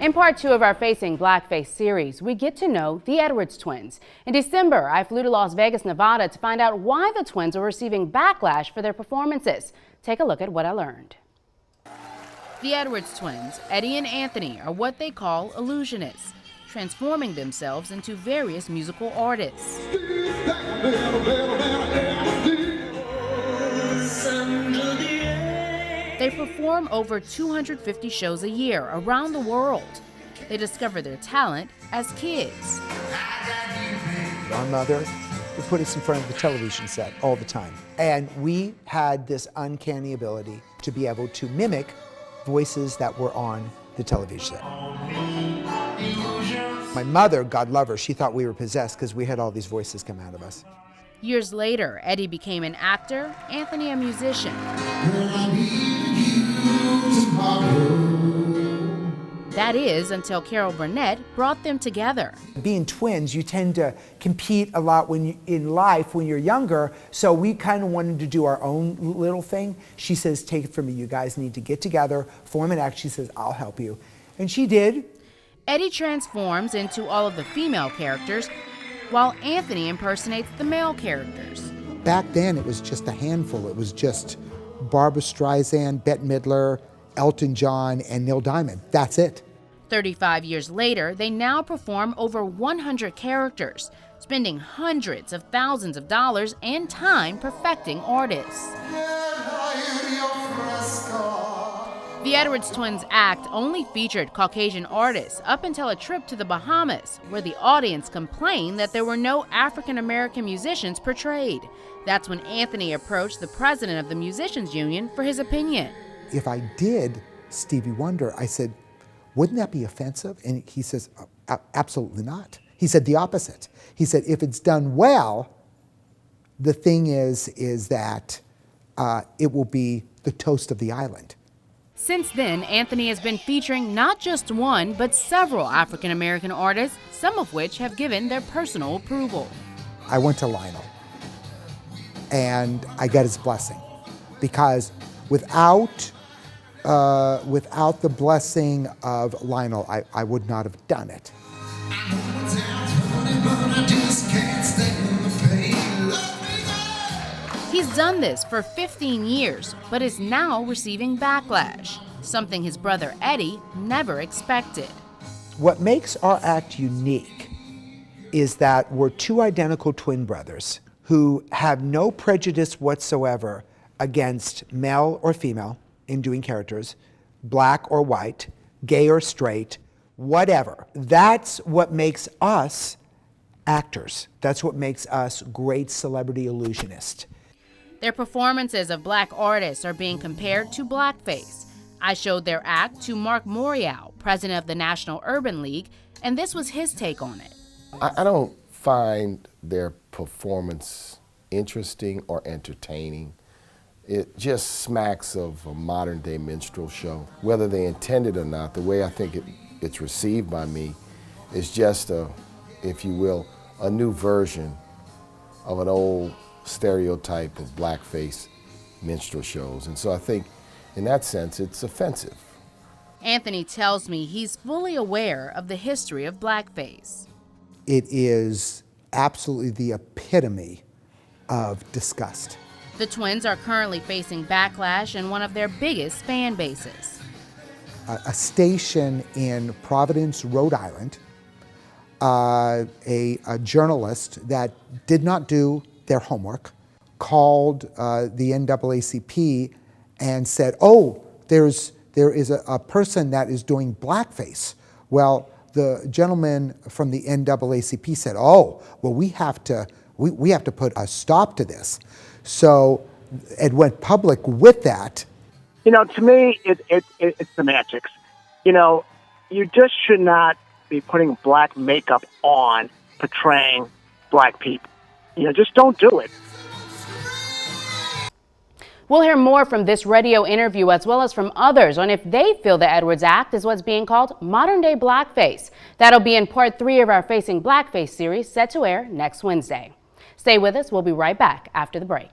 In part 2 of our Facing Blackface series, we get to know the Edwards twins. In December, I flew to Las Vegas, Nevada to find out why the twins are receiving backlash for their performances. Take a look at what I learned. The Edwards twins, Eddie and Anthony, are what they call illusionists, transforming themselves into various musical artists. They perform over 250 shows a year around the world. They discover their talent as kids. Our mother would put us in front of the television set all the time. And we had this uncanny ability to be able to mimic voices that were on the television set. My mother, God love her, she thought we were possessed because we had all these voices come out of us. Years later, Eddie became an actor, Anthony a musician. That is, until Carol Burnett brought them together. Being twins, you tend to compete a lot in life when you're younger, so we kind of wanted to do our own little thing. She says, take it from me, you guys need to get together, form an act. She says, I'll help you. And she did. Eddie transforms into all of the female characters, while Anthony impersonates the male characters. Back then, it was just a handful. It was just Barbra Streisand, Bette Midler, Elton John, and Neil Diamond. That's it. 35 years later, they now perform over 100 characters, spending hundreds of thousands of dollars and time perfecting artists. The Edwards twins' act only featured Caucasian artists up until a trip to the Bahamas, where the audience complained that there were no African-American musicians portrayed. That's when Anthony approached the president of the Musicians Union for his opinion. If I did Stevie Wonder, I said, wouldn't that be offensive? And he says, absolutely not. He said the opposite. He said, if it's done well, the thing is that it will be the toast of the island. Since then, Anthony has been featuring not just one, but several African-American artists, some of which have given their personal approval. I went to Lionel, and I got his blessing, because without the blessing of Lionel, I would not have done it. He's done this for 15 years, but is now receiving backlash, something his brother Eddie never expected. What makes our act unique is that we're two identical twin brothers who have no prejudice whatsoever against male or female in doing characters, black or white, gay or straight, whatever. That's what makes us actors. That's what makes us great celebrity illusionists. Their performances of black artists are being compared to Blackface. I showed their act to Mark Morial, president of the National Urban League, and this was his take on it. I don't find their performance interesting or entertaining. It just smacks of a modern-day minstrel show. Whether they intend it or not, the way I think it's received by me is just if you will, a new version of an old stereotype of blackface minstrel shows. And so I think, in that sense, it's offensive. Anthony tells me he's fully aware of the history of blackface. It is absolutely the epitome of disgust. The twins are currently facing backlash in one of their biggest fan bases. A station in Providence, Rhode Island, a journalist that did not do their homework called the NAACP and said, oh, there is a person that is doing blackface. Well, the gentleman from the NAACP said, oh, well, we have to put a stop to this. So it went public with that. You know, to me, it's semantics. You know, you just should not be putting black makeup on portraying black people. You know, just don't do it. We'll hear more from this radio interview as well as from others on if they feel the Edwards act is what's being called modern-day blackface. That'll be in part 3 of our Facing Blackface series, set to air next Wednesday. Stay with us. We'll be right back after the break.